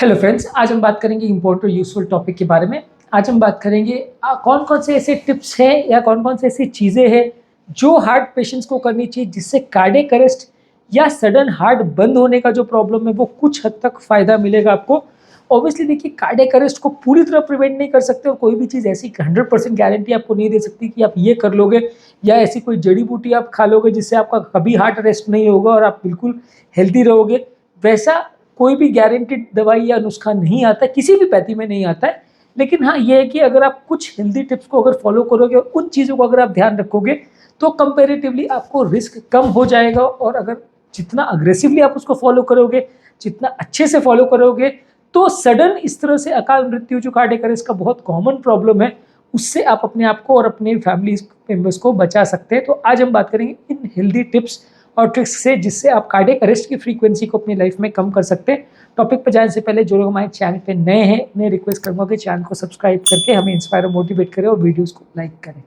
Hello friends, आज हम बात करेंगे इम्पोर्टेंट और यूजफुल टॉपिक के बारे में। आज हम बात करेंगे कौन कौन से ऐसे टिप्स हैं या कौन कौन से ऐसी चीज़ें हैं जो हार्ट पेशेंट्स को करनी चाहिए जिससे कार्डियक अरेस्ट या सडन हार्ट बंद होने का जो प्रॉब्लम है वो कुछ हद तक फ़ायदा मिलेगा आपको। ऑब्वियसली देखिए, कार्डियक अरेस्ट को पूरी तरह प्रिवेंट नहीं कर सकते और कोई भी चीज़ ऐसी 100% गारंटी आपको नहीं दे सकती कि आप ये कर लोगे या ऐसी कोई जड़ी बूटी आप खा लोगे जिससे आपका कभी हार्ट अरेस्ट नहीं होगा और आप बिल्कुल हेल्दी रहोगे। वैसा कोई भी गारंटीड दवाई या नुस्खा नहीं आता है, किसी भी पैथी में नहीं आता है। लेकिन हाँ, ये है कि अगर आप कुछ हेल्दी टिप्स को अगर फॉलो करोगे और उन चीज़ों को अगर आप ध्यान रखोगे तो कंपैरेटिवली आपको रिस्क कम हो जाएगा। और अगर जितना अग्रेसिवली आप उसको फॉलो करोगे, जितना अच्छे से फॉलो करोगे, तो सडन इस तरह से अकाल मृत्यु जो कार्डियक अरेस्ट का बहुत कॉमन प्रॉब्लम है, उससे आप अपने आप को और अपने फैमिली मेम्बर्स को बचा सकते हैं। तो आज हम बात करेंगे इन हेल्दी टिप्स और ट्रिक्स से जिससे आप कार्डियक अरेस्ट की फ्रीक्वेंसी को अपनी लाइफ में कम कर सकते हैं। टॉपिक पर जाने से पहले जो लोग हमारे चैनल पे नए हैं उन्हें रिक्वेस्ट करूंगा कि चैनल को सब्सक्राइब करके हमें इंस्पायर और मोटिवेट करें और वीडियोस को लाइक करें।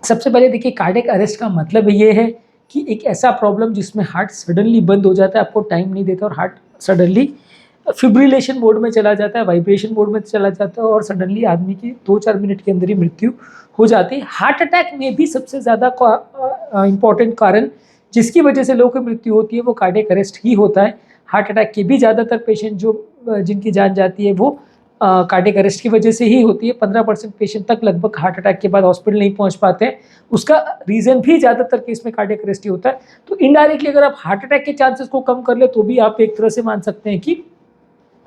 सबसे पहले देखिए, कार्डियक अरेस्ट का मतलब ये है कि एक ऐसा प्रॉब्लम जिसमें हार्ट सडनली बंद हो जाता है, आपको टाइम नहीं देता और हार्ट सडनली फिब्रिलेशन मोड में चला जाता है, वाइब्रेशन मोड में चला जाता है और सडनली आदमी की 2-4 मिनट के अंदर ही मृत्यु हो जाती है। हार्ट अटैक में भी सबसे ज़्यादा इम्पॉर्टेंट कारण जिसकी वजह से लोगों की मृत्यु होती है वो कार्डियक अरेस्ट ही होता है। हार्ट अटैक के भी ज़्यादातर पेशेंट जिनकी जान जाती है वो कार्डियक अरेस्ट की वजह से ही होती है। 15% पेशेंट तक लगभग हार्ट अटैक के बाद हॉस्पिटल नहीं पहुंच पाते हैं। उसका रीज़न भी ज़्यादातर केस में कार्डियक अरेस्ट ही होता है। तो इनडायरेक्टली अगर आप हार्ट अटैक के चांसेस को कम कर ले तो भी आप एक तरह से मान सकते हैं कि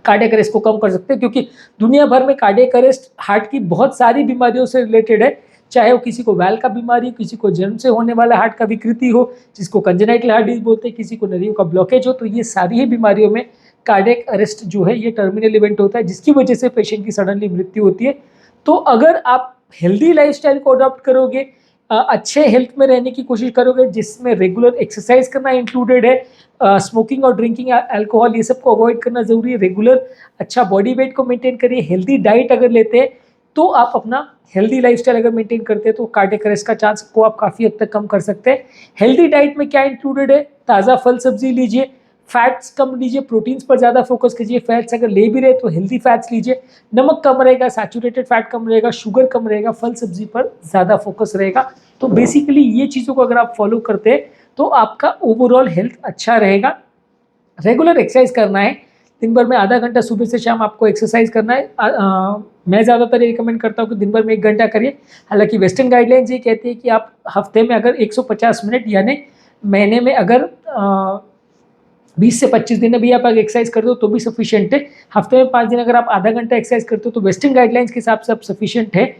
कार्डियक अरेस्ट को कम कर सकते हैं, क्योंकि दुनिया भर में कार्डियक अरेस्ट हार्ट की बहुत सारी बीमारियों से रिलेटेड है। चाहे वो किसी को वैल का बीमारी हो, किसी को जन्म से होने वाला हार्ट का विकृति हो जिसको कंजेनाइटल हार्ट डिजीज बोलते हैं, किसी को नलियों का ब्लॉकेज हो, तो ये सारी ही बीमारियों में कार्डियक अरेस्ट जो है ये टर्मिनल इवेंट होता है जिसकी वजह से पेशेंट की सडनली मृत्यु होती है। तो अगर आप हेल्दी लाइफस्टाइल को अडॉप्ट करोगे, अच्छे हेल्थ में रहने की कोशिश करोगे जिसमें रेगुलर एक्सरसाइज करना इंक्लूडेड है, स्मोकिंग और ड्रिंकिंग अल्कोहल ये सब को अवॉइड करना जरूरी है, रेगुलर अच्छा बॉडी वेट को मेंटेन करिए, हेल्दी डाइट अगर लेते हैं तो आप अपना हेल्दी लाइफस्टाइल अगर मेंटेन करते हैं तो कार्डियक अरेस्ट का चांस को आप काफ़ी हद तक कम कर सकते हैं। हेल्दी डाइट में क्या इंक्लूडेड है? ताज़ा फल सब्जी लीजिए, फैट्स कम लीजिए, प्रोटीन्स पर ज़्यादा फोकस कीजिए, फैट्स अगर ले भी रहे तो हेल्दी फैट्स लीजिए, नमक कम रहेगा, सैचुरेटेड फैट कम रहेगा, शुगर कम रहेगा, फल सब्जी पर ज़्यादा फोकस रहेगा। तो बेसिकली ये चीज़ों को अगर आप फॉलो करते हैं तो आपका ओवरऑल हेल्थ अच्छा रहेगा। रेगुलर एक्सरसाइज करना है, दिन भर में आधा घंटा सुबह से शाम आपको एक्सरसाइज करना है। मैं ज़्यादातर ये रिकमेंड करता हूँ कि दिन भर में 1 घंटा करिए। हालांकि वेस्टर्न गाइडलाइंस ये कहती है कि आप हफ्ते में अगर 150 मिनट यानी महीने में अगर 20 से 25 दिन भी आप अगर एक्सरसाइज करते हो तो भी सफिशिएंट है। हफ्ते में 5 दिन अगर आप आधा घंटा एक्सरसाइज करते हो तो वेस्टर्न गाइडलाइंस के हिसाब से आप सफिशिएंट है।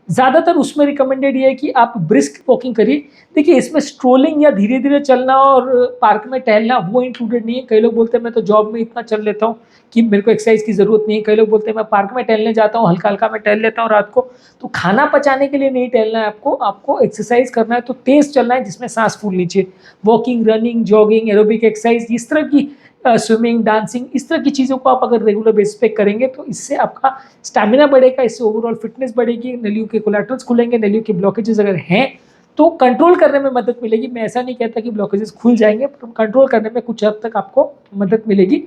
ज़्यादातर उसमें रिकमेंडेड ये है कि आप ब्रिस्क वॉकिंग करिए। देखिए, इसमें स्ट्रोलिंग या धीरे धीरे चलना और पार्क में टहलना वो इंक्लूडेड नहीं है। कई लोग बोलते हैं मैं तो जॉब में इतना चल लेता हूँ कि मेरे को एक्सरसाइज की ज़रूरत नहीं है। कई लोग बोलते हैं मैं पार्क में टहलने जाता हूँ, हल्का हल्का मैं टहल लेता हूँ रात को। तो खाना पचाने के लिए नहीं टहलना है आपको एक्सरसाइज करना है तो तेज़ चलना है जिसमें सांस फूलनी चाहिए। Walking, running, jogging, aerobic exercise, इस तरह की स्विमिंग, डांसिंग, इस तरह की चीज़ों को आप अगर रेगुलर बेसिस पे करेंगे तो इससे आपका स्टैमिना बढ़ेगा, इससे ओवरऑल फिटनेस बढ़ेगी, नलियों के कोलेटरल्स खुलेंगे, नलियों के ब्लॉकेजेस अगर हैं तो कंट्रोल करने में मदद मिलेगी। मैं ऐसा नहीं कहता कि ब्लॉकेजेस खुल जाएंगे, पर कंट्रोल करने में कुछ हद तक आपको मदद मिलेगी।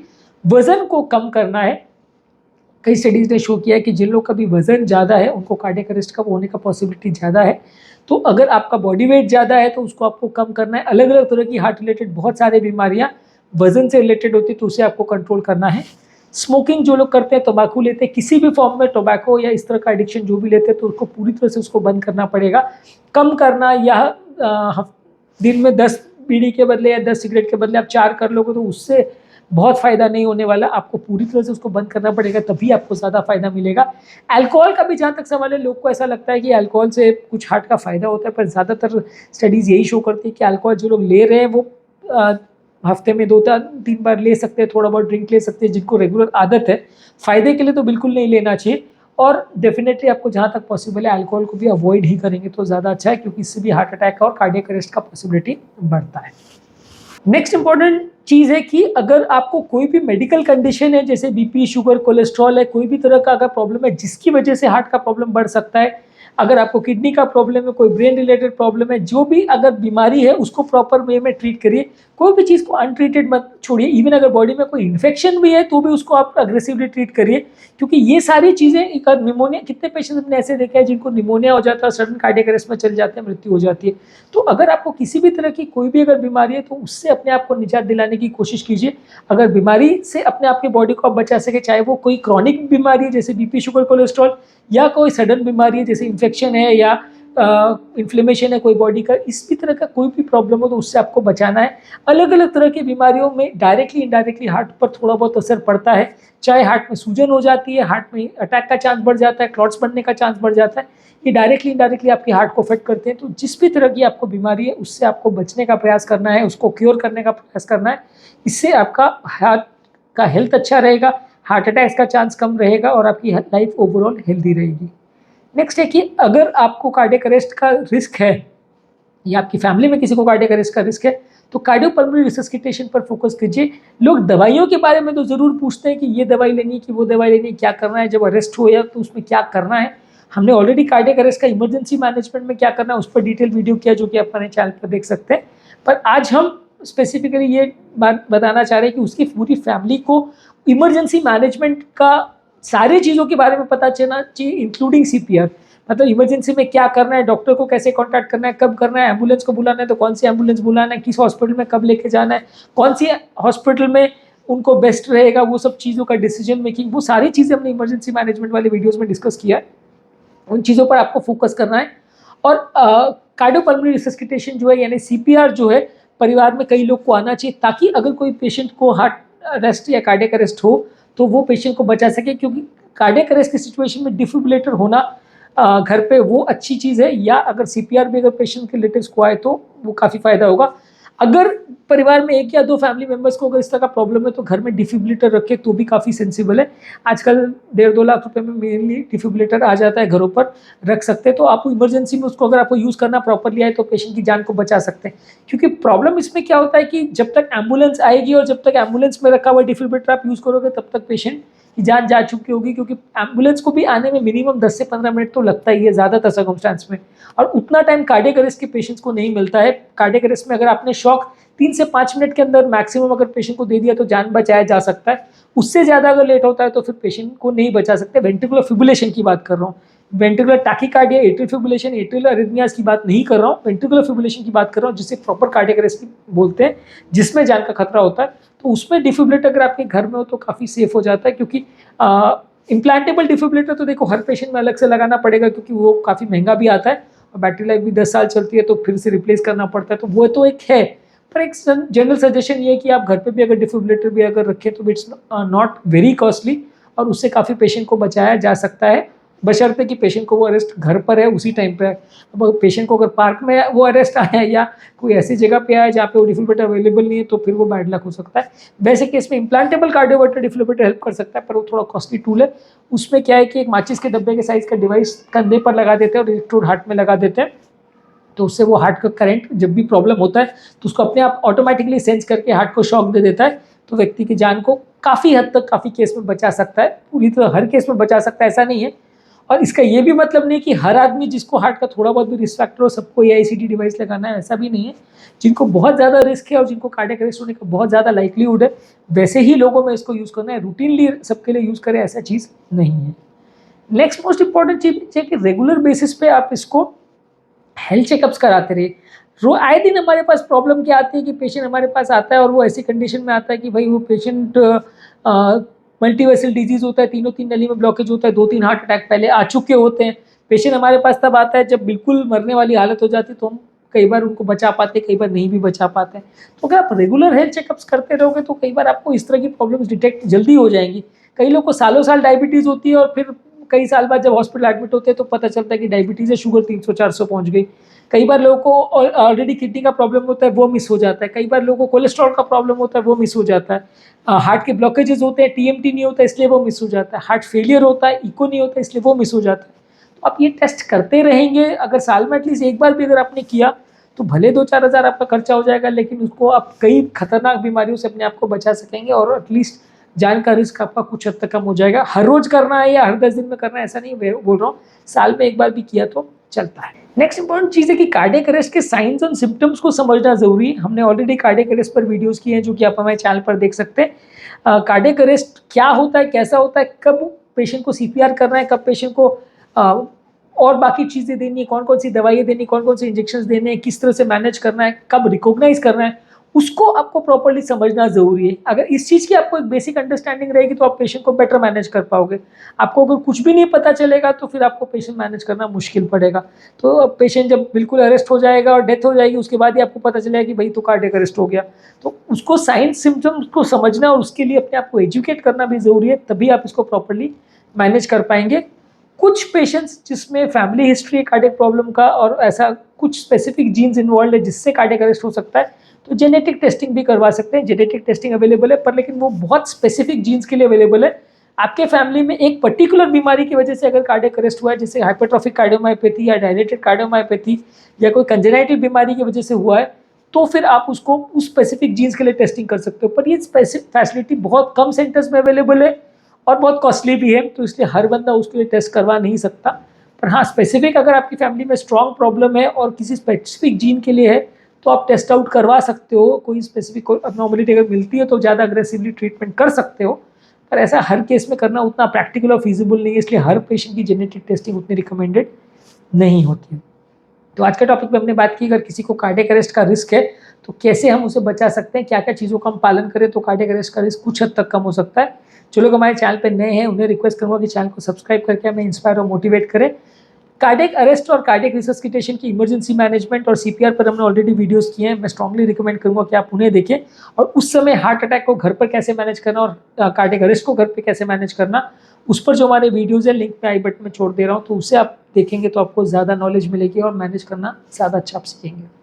वजन को कम करना है। कई स्टडीज़ ने शो किया है कि जिन लोग का भी वजन ज़्यादा है उनको कार्डियक अरेस्ट का होने का पॉसिबिलिटी ज़्यादा है। तो अगर आपका बॉडी वेट ज़्यादा है तो उसको आपको कम करना है। अलग अलग तरह की हार्ट रिलेटेड बहुत सारी बीमारियाँ वजन से रिलेटेड होती है तो उसे आपको कंट्रोल करना है। स्मोकिंग जो लोग करते हैं, तंबाकू लेते हैं, किसी भी फॉर्म में टोबैको या इस तरह का एडिक्शन जो भी लेते हैं तो उसको पूरी तरह से उसको बंद करना पड़ेगा। कम करना, या दिन में 10 बीड़ी के बदले या 10 सिगरेट के बदले आप 4 कर लोगे तो उससे बहुत फ़ायदा नहीं होने वाला। आपको पूरी तरह से उसको बंद करना पड़ेगा, तभी आपको ज़्यादा फ़ायदा मिलेगा। अल्कोहल का भी जहाँ तक सवाल है, लोग को ऐसा लगता है कि अल्कोहल से कुछ हार्ट का फ़ायदा होता है, पर ज़्यादातर स्टडीज़ यही शो करती है कि अल्कोहल जो लोग ले रहे हैं वो हफ्ते में 2-3 बार ले सकते हैं, थोड़ा बहुत ड्रिंक ले सकते हैं। जिनको रेगुलर आदत है, फ़ायदे के लिए तो बिल्कुल नहीं लेना चाहिए। और डेफिनेटली आपको जहाँ तक पॉसिबल है अल्कोहल को भी अवॉइड ही करेंगे तो ज़्यादा अच्छा है, क्योंकि इससे भी हार्ट अटैक और कार्डियक अरेस्ट का पॉसिबिलिटी बढ़ता है। नेक्स्ट इंपॉर्टेंट चीज़ है कि अगर आपको कोई भी मेडिकल कंडीशन है, जैसे बीपी, शुगर, कोलेस्ट्रॉल है, कोई भी तरह का अगर प्रॉब्लम है जिसकी वजह से हार्ट का प्रॉब्लम बढ़ सकता है, अगर आपको किडनी का प्रॉब्लम है, कोई ब्रेन रिलेटेड प्रॉब्लम है, जो भी अगर बीमारी है उसको प्रॉपर वे में ट्रीट करिए। कोई भी चीज़ को अनट्रीटेड मत छोड़िए। इवन अगर बॉडी में कोई इन्फेक्शन भी है तो भी उसको आप अग्रेसिवली ट्रीट करिए, क्योंकि ये सारी चीज़ें एक निमोनिया, कितने पेशेंट्स हमने ऐसे देखे हैं जिनको निमोनिया हो जाता है, सडन कार्डियक अरेस्ट में चल जाते हैं, मृत्यु हो जाती है। तो अगर आपको किसी भी तरह की कोई भी अगर बीमारी है तो उससे अपने आप को निजात दिलाने की कोशिश कीजिए। अगर बीमारी से अपने आप की बॉडी को आप बचा सके, चाहे वो कोई क्रॉनिक बीमारी है जैसे बीपी, शुगर, कोलेस्ट्रॉल, या कोई सडन बीमारी है जैसे इन्फेक्शन है या इन्फ्लेमेशन है कोई बॉडी का, इस भी तरह का कोई भी प्रॉब्लम हो तो उससे आपको बचाना है। अलग अलग तरह की बीमारियों में डायरेक्टली इनडायरेक्टली हार्ट पर थोड़ा बहुत असर पड़ता है, चाहे हार्ट में सूजन हो जाती है, हार्ट में अटैक का चांस बढ़ जाता है, क्लॉट्स बनने का चांस बढ़ जाता है, ये डायरेक्टली इनडायरेक्टली आपके हार्ट को अफेक्ट करते हैं। तो जिस भी तरह की आपको बीमारी है उससे आपको बचने का प्रयास करना है, उसको क्योर करने का प्रयास करना है। इससे आपका हार्ट का हेल्थ अच्छा रहेगा, हार्ट अटैक्स का चांस कम रहेगा और आपकी लाइफ ओवरऑल हेल्दी रहेगी। नेक्स्ट है कि अगर आपको कार्डियक अरेस्ट का रिस्क है या आपकी फैमिली में किसी को कार्डियक अरेस्ट का रिस्क है तो कार्डियोपल्मोनरी रिसस्सिटेशन पर फोकस कीजिए। लोग दवाइयों के बारे में तो ज़रूर पूछते हैं कि ये दवाई लेनी है कि वो दवाई लेनी है, क्या करना है जब अरेस्ट हो या तो उसमें क्या करना है। हमने ऑलरेडी कार्डियक अरेस्ट का इमरजेंसी मैनेजमेंट में क्या करना है उस पर डिटेल वीडियो किया, जो कि आप हमारे चैनल पर देख सकते हैं। पर आज हम स्पेसिफिकली ये बात बताना चाह रहे हैं कि उसकी पूरी फैमिली को इमरजेंसी मैनेजमेंट का सारी चीज़ों के बारे में पता चलना चाहिए, इंक्लूडिंग सीपीआर। मतलब इमरजेंसी में क्या करना है, डॉक्टर को कैसे कांटेक्ट करना है, कब करना है, एम्बुलेंस को बुलाना है तो कौन सी एम्बुलेंस बुलाना है, किस हॉस्पिटल में कब लेके जाना है, कौन सी हॉस्पिटल में उनको बेस्ट रहेगा, वो सब चीज़ों का डिसीजन मेकिंग, वो सारी चीज़ें हमने इमरजेंसी मैनेजमेंट वाले वीडियोज़ में डिस्कस किया है। उन चीज़ों पर आपको फोकस करना है। और कार्डियोपल्मोनरी रिसस्सिटेशन जो है यानी सीपीआर जो है परिवार में कई लोग को आना चाहिए, ताकि अगर कोई पेशेंट को हार्ट अरेस्ट या कार्डियक अरेस्ट हो तो वो पेशेंट को बचा सके। क्योंकि कार्डियक अरेस्ट की सिचुएशन में डिफिब्रिलेटर होना घर पे वो अच्छी चीज़ है, या अगर सीपीआर भी अगर पेशेंट के रिलेटिव्स को आए तो वो काफ़ी फायदा होगा। अगर परिवार में एक या दो फैमिली मेंबर्स को अगर इस तरह का प्रॉब्लम है तो घर में डिफिब्रिलेटर रखे तो भी काफ़ी सेंसिबल है। आजकल 1.5-2 लाख रुपए में मेनली डिफिब्रिलेटर आ जाता है, घरों पर रख सकते हैं। तो आप इमरजेंसी में उसको अगर आपको यूज़ करना प्रॉपरली आए तो पेशेंट की जान को बचा सकते हैं। क्योंकि प्रॉब्लम इसमें क्या होता है कि जब तक एम्बुलेंस आएगी और जब तक एम्बुलेंस में रखा हुआ डिफिब्रिलेटर आप यूज़ करोगे तब तक पेशेंट की जान जा चुकी होगी। क्योंकि एम्बुलेंस को भी आने में मिनिमम 10 से 15 मिनट तो लगता ही है ज़्यादातर सर्कमस्टांस में, और उतना टाइम कार्डियक अरेस्ट के पेशेंट्स को नहीं मिलता है। कार्डियक अरेस्ट में अगर आपने शॉक 3 से 5 मिनट के अंदर मैक्सिमम अगर पेशेंट को दे दिया तो जान बचाया जा सकता है। उससे ज़्यादा अगर लेट होता है तो फिर पेशेंट को नहीं बचा सकते। वेंट्रिकुलर फिब्रिलेशन की बात कर रहा हूँ, ventricular tachycardia, atrial fibrillation, atrial अरिथमियाज की बात नहीं कर रहा हूँ, वेंट्रिकुलर फिब्रिलेशन की बात कर रहा हूँ, जिसे प्रॉपर कार्डियक अरेस्ट बोलते हैं, जिसमें जान का खतरा होता है। तो उसमें डिफिब्रिलेटर अगर आपके घर में हो तो काफ़ी सेफ हो जाता है। क्योंकि इम्प्लांटेबल डिफिब्रिलेटर तो देखो हर पेशेंट में अलग से लगाना पड़ेगा, क्योंकि वो काफ़ी महंगा भी आता है और बैटरी लाइफ भी 10 साल चलती है, तो फिर से रिप्लेस करना पड़ता है। तो वो तो एक है, पर एक जनरल सजेशन ये है कि आप घर पे भी अगर डिफिब्रिलेटर भी अगर रखें तो इट्स नॉट वेरी कॉस्टली और उससे काफ़ी पेशेंट को बचाया जा सकता है, बशर्ते कि पेशेंट को वो अरेस्ट घर पर है उसी टाइम पे। अब पेशेंट को अगर पार्क में वो अरेस्ट आया है या कोई ऐसी जगह पे आया जहाँ पे वो डिफिब्रिलेटर अवेलेबल नहीं है तो फिर वो बैड लक हो सकता है। वैसे केस में इम्प्लांटेबल कार्डियोवर्टर डिफिब्रिलेटर हेल्प कर सकता है, पर वो थोड़ा कॉस्टली टूल है। उसमें क्या है कि एक माचिस के डब्बे के साइज़ का डिवाइस कंधे पर लगा देते हैं और इलेक्ट्रोड हार्ट में लगा देते हैं, तो उससे वो हार्ट का करंट जब भी प्रॉब्लम होता है तो उसको अपने आप ऑटोमेटिकली सेंस करके हार्ट को शॉक दे देता है। तो व्यक्ति की जान को काफ़ी हद तक काफ़ी केस में बचा सकता है, पूरी तरह हर केस में बचा सकता है ऐसा नहीं है। और इसका ये भी मतलब नहीं कि हर आदमी जिसको हार्ट का थोड़ा बहुत भी रिस्क फैक्टर हो सबको AICD डिवाइस लगाना है, ऐसा भी नहीं है। जिनको बहुत ज़्यादा रिस्क है और जिनको कार्डियक अरेस्ट होने का बहुत ज़्यादा लाइक्लीहुड है वैसे ही लोगों में इसको यूज़ करना है, रूटीनली सबके लिए यूज़ करें ऐसा चीज़ नहीं है। नेक्स्ट मोस्ट इंपॉर्टेंट चीज़ है कि रेगुलर बेसिस पे आप इसको हेल्थ चेकअप्स कराते रहिए। आए दिन हमारे पास प्रॉब्लम क्या आती है कि पेशेंट हमारे पास आता है और वो ऐसी कंडीशन में आता है कि भाई वो पेशेंट मल्टीवेसल डिजीज़ होता है, तीनों तीन नली में ब्लॉकेज होता है, 2-3 हार्ट अटैक पहले आ चुके होते हैं। पेशेंट हमारे पास तब आता है जब बिल्कुल मरने वाली हालत हो जाती है, तो हम कई बार उनको बचा पाते हैं, कई बार नहीं भी बचा पाते हैं। तो अगर आप रेगुलर हेल्थ चेकअप्स करते रहोगे तो कई बार आपको इस तरह की प्रॉब्लम्स डिटेक्ट जल्दी हो जाएंगी। कई लोग को सालों साल डायबिटीज़ होती है और फिर कई साल बाद जब हॉस्पिटल एडमिट होते हैं तो पता चलता है कि डायबिटीज़ है, शुगर 300-400 पहुँच गई। कई बार लोगों को ऑलरेडी किडनी का प्रॉब्लम होता है वो मिस हो जाता है, कई बार लोगों को कोलेस्ट्रॉल का प्रॉब्लम होता है वो मिस हो जाता है, हार्ट के ब्लॉकेजेस होते हैं, TMT नहीं होता इसलिए वो मिस हो जाता है, हार्ट फेलियर होता है, इको नहीं होता इसलिए वो मिस हो जाता है। तो आप ये टेस्ट करते रहेंगे, अगर साल में एटलीस्ट एक बार भी अगर आपने किया तो भले 2-4 हज़ार आपका खर्चा हो जाएगा, लेकिन उसको आप कई खतरनाक बीमारियों से अपने आप को बचा सकेंगे और एटलीस्ट जान का रिस्क आपका कुछ हद तक कम हो जाएगा। हर रोज करना है या हर 10 दिन में करना है ऐसा नहीं बोल रहा हूँ, साल में एक बार भी किया तो चलता है। नेक्स्ट इंपॉर्टेंट चीज़ है कि कार्डियक अरेस्ट के साइंस और सिम्टम्स को समझना जरूरी है। हमने ऑलरेडी कार्डियक अरेस्ट पर वीडियोस किए हैं जो कि आप हमारे चैनल पर देख सकते हैं। कार्डियक अरेस्ट क्या होता है, कैसा होता है, कब पेशेंट को सीपीआर करना है, कब पेशेंट को और बाकी चीज़ें देनी है, कौन कौन सी दवाइयाँ देनी, कौन कौन से इंजेक्शन देने हैं, किस तरह से मैनेज करना है, कब रिकॉग्नाइज करना है, उसको आपको प्रॉपर्ली समझना जरूरी है। अगर इस चीज़ की आपको एक बेसिक अंडरस्टैंडिंग रहेगी तो आप पेशेंट को बेटर मैनेज कर पाओगे। आपको अगर कुछ भी नहीं पता चलेगा तो फिर आपको पेशेंट मैनेज करना मुश्किल पड़ेगा। तो अब पेशेंट जब बिल्कुल अरेस्ट हो जाएगा और डेथ हो जाएगी उसके बाद ही आपको पता चलेगा कि भाई तो कार्डियक अरेस्ट हो गया। तो उसको साइंस सिम्टम्स को समझना और उसके लिए अपने आप को एजुकेट करना भी जरूरी है, तभी आप इसको प्रॉपर्ली मैनेज कर पाएंगे। कुछ पेशेंट्स जिसमें फैमिली हिस्ट्री है कार्डियक प्रॉब्लम का और ऐसा कुछ स्पेसिफिक जीन्स इन्वॉल्व है जिससे कार्डियक अरेस्ट हो सकता है, तो जेनेटिक टेस्टिंग भी करवा सकते हैं। जेनेटिक टेस्टिंग अवेलेबल है पर लेकिन वो बहुत स्पेसिफिक जीन्स के लिए अवेलेबल है। आपके फैमिली में एक पर्टिकुलर बीमारी की वजह से अगर कार्डियक अरेस्ट हुआ है, जैसे हाइपरट्रॉफिक कार्डियोमायोपैथी या डायलेटेड कार्डियोमायोपैथी या कोई कंजेनाइटल बीमारी की वजह से हुआ है, तो फिर आप उसको उस स्पेसिफिक जीन्स के लिए टेस्टिंग कर सकते हो। पर ये फैसिलिटी बहुत कम सेंटर्स में अवेलेबल है और बहुत कॉस्टली भी है, तो इसलिए हर बंदा उसके लिए टेस्ट करवा नहीं सकता। पर हाँ, स्पेसिफिक अगर आपकी फैमिली में स्ट्रॉन्ग प्रॉब्लम है और किसी स्पेसिफिक जीन के लिए है तो आप टेस्ट आउट करवा सकते हो। कोई स्पेसिफिक अबनॉर्मलिटी अगर मिलती है तो ज़्यादा अग्रेसिवली ट्रीटमेंट कर सकते हो, पर ऐसा हर केस में करना उतना प्रैक्टिकल और फीजिबल नहीं है, इसलिए हर पेशेंट की जेनेटिक टेस्टिंग उतनी रिकमेंडेड नहीं होती है। तो आज के टॉपिक में हमने बात की अगर किसी को कार्डियक अरेस्ट का रिस्क है तो कैसे हम उसे बचा सकते हैं, क्या क्या चीज़ों का हम पालन करें तो कार्डियक अरेस्ट का रिस्क कुछ हद तक कम हो सकता है। जो लोग हमारे चैनल पर नए हैं उन्हें रिक्वेस्ट करूँगा कि चैनल को सब्सक्राइब करके हमें इंस्पायर और मोटिवेट करें। कार्डियक अरेस्ट और कार्डियक रिसस्किटेशन की इमरजेंसी मैनेजमेंट और सीपीआर पर हमने ऑलरेडी वीडियोस किए हैं। मैं स्ट्रांगली रिकमेंड करूंगा कि आप उन्हें देखें। और उस समय हार्ट अटैक को घर पर कैसे मैनेज करना और कार्डियक अरेस्ट को घर पे कैसे मैनेज करना, उस पर जो हमारे वीडियोस है लिंक मैं आई बटन में छोड़ दे रहा हूँ, तो उसे आप देखेंगे तो आपको ज़्यादा नॉलेज मिलेगी और मैनेज करना ज़्यादा अच्छा आप सीखेंगे।